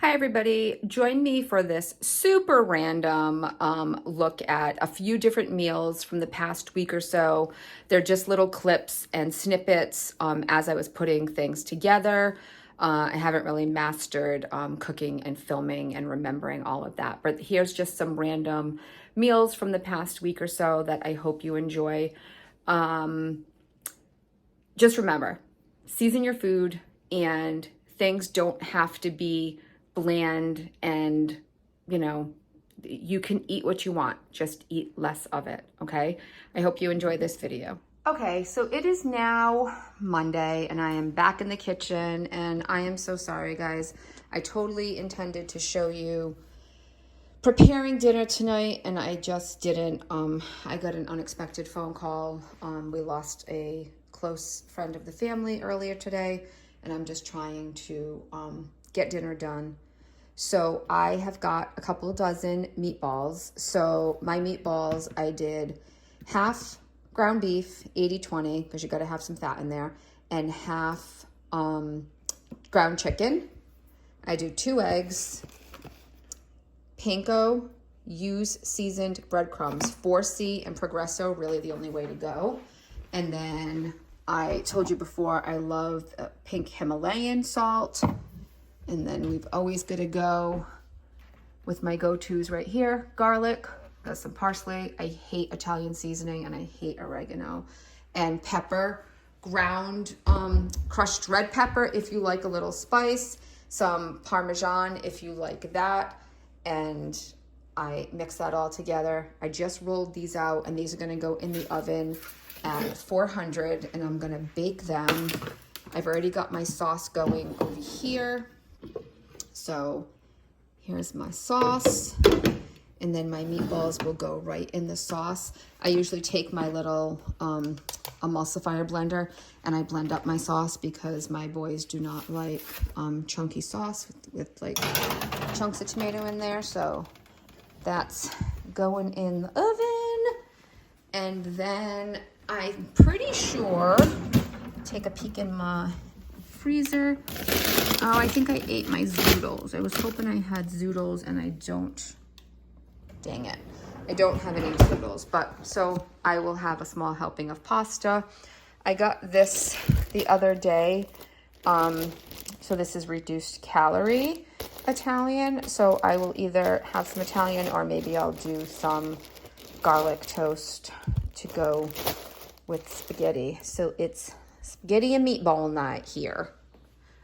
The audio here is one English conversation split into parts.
Hi everybody, join me for this super random look at a few different meals from the past week or so. They're just little clips and snippets as I was putting things together. I haven't really mastered cooking and filming and remembering all of that, but here's just some random meals from the past week or so that I hope you enjoy. Just remember, season your food, and things don't have to be bland, and you can eat what you want, just eat less of it. Okay, I hope you enjoy this video. Okay, so it is now Monday and I am back in the kitchen, and I am so sorry guys. I totally intended to show you preparing dinner tonight and I just didn't. I got an unexpected phone call. We lost a close friend of the family earlier today, and I'm just trying to get dinner done. So I have got a couple of dozen meatballs. So my meatballs, I did half ground beef, 80-20, because you got to have some fat in there, and half ground chicken. I do 2 eggs, panko, use seasoned breadcrumbs, 4C and Progresso, really the only way to go. And then I told you before, I love pink Himalayan salt. And then we've always got to go with my go-tos right here. Garlic, got some parsley. I hate Italian seasoning and I hate oregano. And pepper, ground crushed red pepper if you like a little spice. Some Parmesan if you like that. And I mix that all together. I just rolled these out, and these are going to go in the oven at 400, and I'm going to bake them. I've already got my sauce going over here. So here's my sauce, and then my meatballs will go right in the sauce. I usually take my little emulsifier blender and I blend up my sauce because my boys do not like chunky sauce with like chunks of tomato in there. So that's going in the oven. And then I'm pretty sure, take a peek in my freezer. Oh, I think I ate my zoodles. I was hoping I had zoodles and I don't. Dang it. I don't have any zoodles, but so I will have a small helping of pasta. I got this the other day. So this is reduced calorie Italian. So I will either have some Italian or maybe I'll do some garlic toast to go with spaghetti. So it's spaghetti and meatball night here.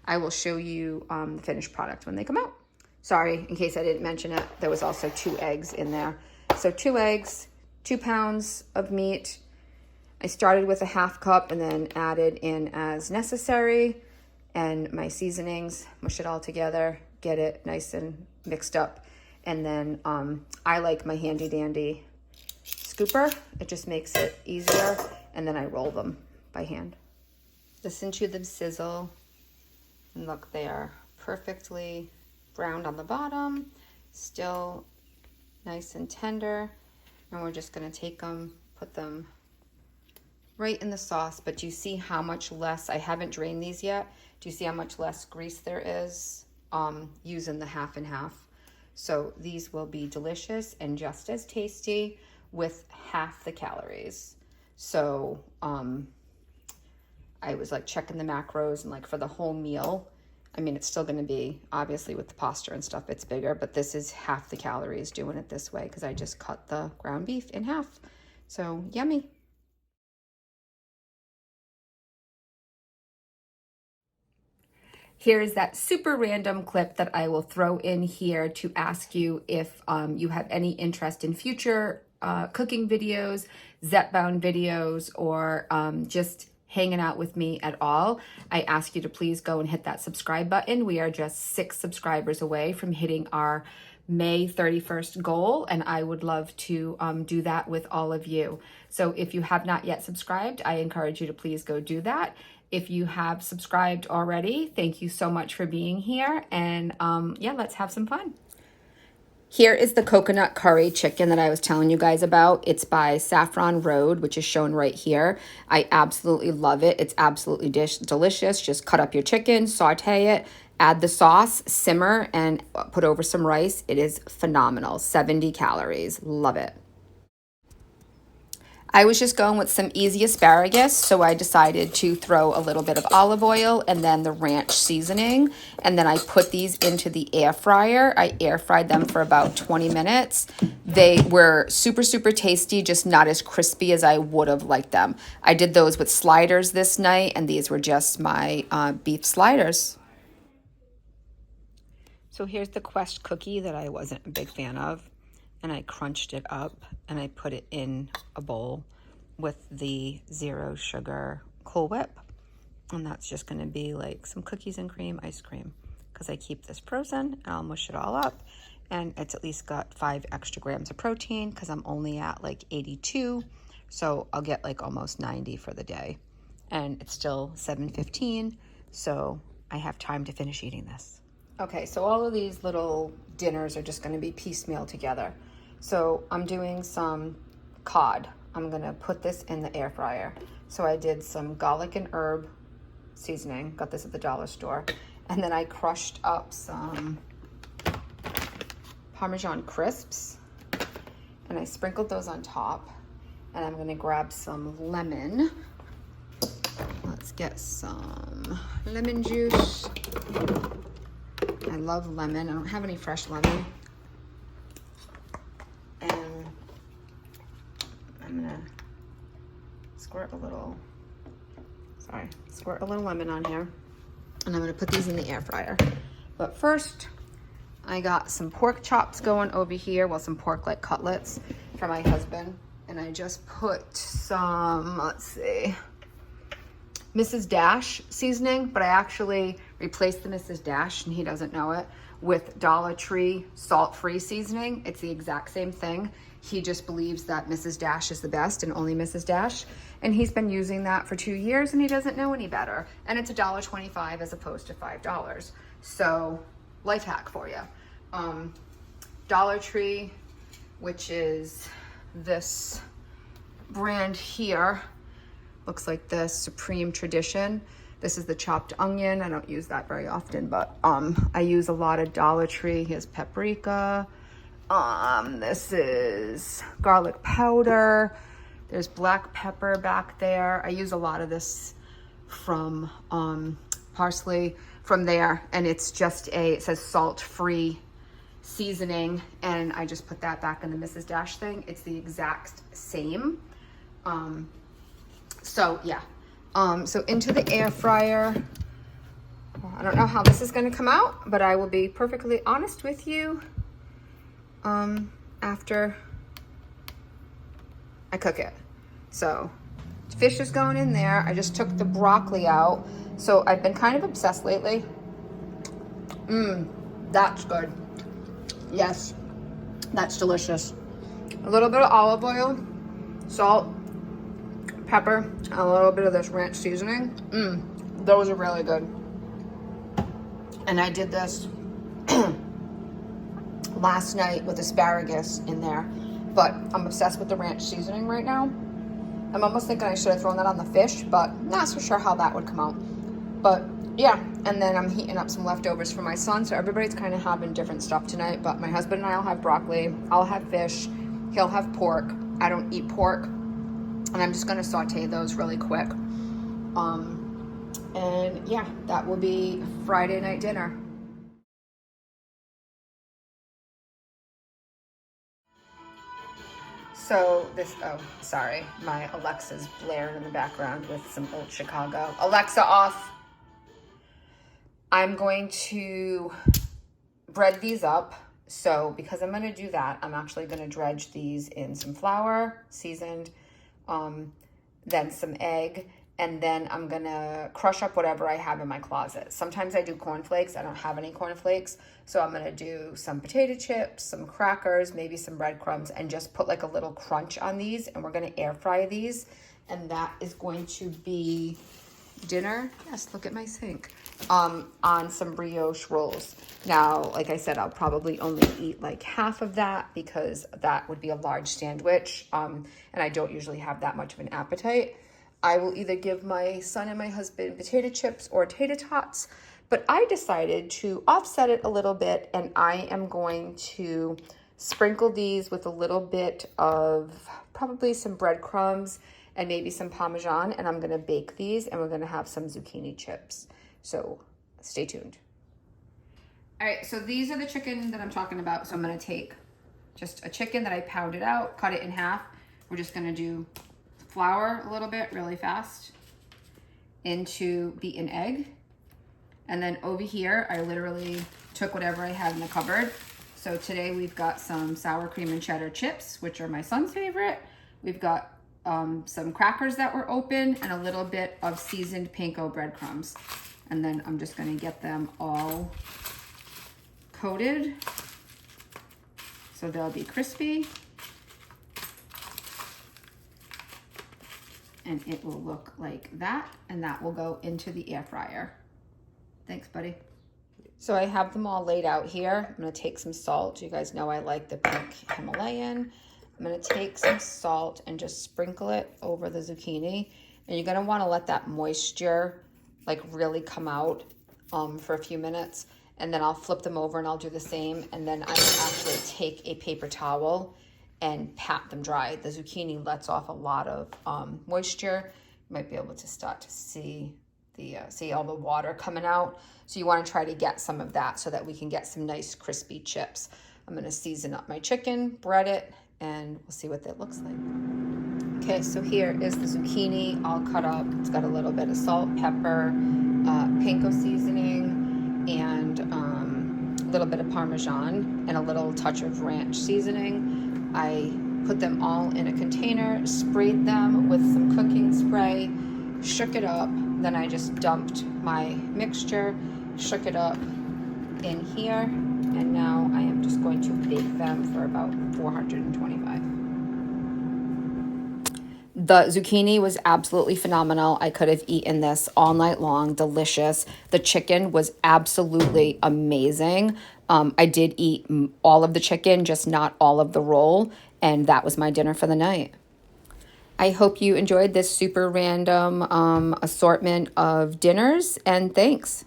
I will show you the finished product when they come out. Sorry, in case I didn't mention it, there was also 2 eggs in there. So 2 eggs, 2 pounds of meat. I started with a half cup and then added in as necessary. And my seasonings, mush it all together, get it nice and mixed up. And then I like my handy dandy scooper. It just makes it easier. And then I roll them by hand. Listen to them sizzle. And look, they are perfectly browned on the bottom, still nice and tender. And we're just gonna take them, put them right in the sauce. But do you see how much less, I haven't drained these yet. Do you see how much less grease there is using the half and half? So these will be delicious and just as tasty with half the calories. So I was like checking the macros, and like for the whole meal, I mean, it's still going to be, obviously with the pasta and stuff, it's bigger, but this is half the calories doing it this way because I just cut the ground beef in half. So yummy. Here's that super random clip that I will throw in here to ask you if you have any interest in future cooking videos, Zepbound videos, or just hanging out with me at all. I ask you to please go and hit that subscribe button. We are just 6 subscribers away from hitting our May 31st goal, and I would love to do that with all of you. So if you have not yet subscribed, I encourage you to please go do that. If you have subscribed already, thank you so much for being here, and yeah, let's have some fun. Here is the coconut curry chicken that I was telling you guys about. It's by Saffron Road, which is shown right here. I absolutely love it. It's absolutely delicious. Just cut up your chicken, saute it, Add the sauce, simmer, and put over some rice. It is phenomenal. 70 calories. Love it. I was just going with some easy asparagus, so I decided to throw a little bit of olive oil and then the ranch seasoning, and then I put these into the air fryer. I air fried them for about 20 minutes. They were super, super tasty, just not as crispy as I would have liked them. I did those with sliders this night, and these were just my beef sliders. So here's the Quest cookie that I wasn't a big fan of, and I crunched it up and I put it in a bowl with the 0 sugar Cool Whip. And that's just gonna be like some cookies and cream ice cream, because I keep this frozen and I'll mush it all up. And it's at least got 5 extra grams of protein because I'm only at like 82. So I'll get like almost 90 for the day. And it's still 7:15, so I have time to finish eating this. Okay, so all of these little dinners are just gonna be piecemeal together. So I'm doing some cod. I'm gonna put this in the air fryer. So I did some garlic and herb seasoning, got this at the dollar store. And then I crushed up some Parmesan crisps and I sprinkled those on top. And I'm gonna grab some lemon. Let's get some lemon juice. I love lemon. I don't have any fresh lemon. And I'm gonna squirt a little lemon on here. And I'm gonna put these in the air fryer. But first, I got some pork chops going over here. Well, some pork like cutlets for my husband. And I just put some, let's see, Mrs. Dash seasoning, but I actually replaced the Mrs. Dash, and he doesn't know it, with Dollar Tree salt-free seasoning. It's the exact same thing. He just believes that Mrs. Dash is the best and only Mrs. Dash. And he's been using that for 2 years and he doesn't know any better. And it's $1.25 as opposed to $5. So life hack for you. Dollar Tree, which is this brand here, looks like the Supreme Tradition. This is the chopped onion. I don't use that very often, but I use a lot of Dollar Tree. Here's paprika. This is garlic powder. There's black pepper back there. I use a lot of this from parsley from there, and it's just it says salt-free seasoning, and I just put that back in the Mrs. Dash thing. It's the exact same. So yeah, so into the air fryer. I don't know how this is going to come out, but I will be perfectly honest with you after I cook it. So fish is going in there. I just took the broccoli out. So I've been kind of obsessed lately. That's good. Yes, that's delicious. A little bit of olive oil, salt, pepper, and a little bit of this ranch seasoning. Those are really good. And I did this last night with asparagus in there, but I'm obsessed with the ranch seasoning right now. I'm almost thinking I should have thrown that on the fish, but not so sure how that would come out. But yeah, and then I'm heating up some leftovers for my son, so everybody's kind of having different stuff tonight, but my husband and I'll have broccoli, I'll have fish, he'll have pork. I don't eat pork, and I'm just gonna saute those really quick. And yeah, that will be Friday night dinner. So this, oh, sorry, my Alexa's blaring in the background with some old Chicago. Alexa, off. I'm going to bread these up. So because I'm gonna do that, I'm actually gonna dredge these in some flour, seasoned, then some egg, and then I'm gonna crush up whatever I have in my closet. Sometimes I do cornflakes. I don't have any cornflakes. So I'm gonna do some potato chips, some crackers, maybe some breadcrumbs, and just put like a little crunch on these, and we're gonna air fry these. And that is going to be dinner. Yes, look at my sink. On some brioche rolls. Now, like I said, I'll probably only eat like half of that because that would be a large sandwich. And I don't usually have that much of an appetite. I will either give my son and my husband potato chips or tater tots, But I decided to offset it a little bit, and I am going to sprinkle these with a little bit of probably some breadcrumbs and maybe some Parmesan, and I'm gonna bake these, and we're gonna have some zucchini chips. So stay tuned. All right, so these are the chicken that I'm talking about. So I'm gonna take just a chicken that I pounded out, cut it in half. We're just gonna do flour a little bit really fast into beaten egg. And then over here, I literally took whatever I had in the cupboard. So today we've got some sour cream and cheddar chips, which are my son's favorite. We've got some crackers that were open and a little bit of seasoned panko breadcrumbs. And then I'm just gonna get them all coated so they'll be crispy. And it will look like that, and that will go into the air fryer. Thanks, buddy. So I have them all laid out here. I'm gonna take some salt. You guys know I like the pink Himalayan. I'm gonna take some salt and just sprinkle it over the zucchini. And you're gonna wanna let that moisture like really come out for a few minutes. And then I'll flip them over and I'll do the same. And then I can actually take a paper towel and pat them dry. The zucchini lets off a lot of moisture. You might be able to start to see all the water coming out. So you want to try to get some of that so that we can get some nice crispy chips. I'm going to season up my chicken, bread it, and we'll see what that looks like. Okay, so here is the zucchini all cut up. It's got a little bit of salt, pepper, panko seasoning, and a little bit of Parmesan and a little touch of ranch seasoning. I put them all in a container, sprayed them with some cooking spray, shook it up. Then I just dumped my mixture, shook it up in here, and now I am just going to bake them for about 425. The zucchini was absolutely phenomenal. I could have eaten this all night long, delicious. The chicken was absolutely amazing. I did eat all of the chicken, just not all of the roll, and that was my dinner for the night. I hope you enjoyed this super random assortment of dinners, and thanks.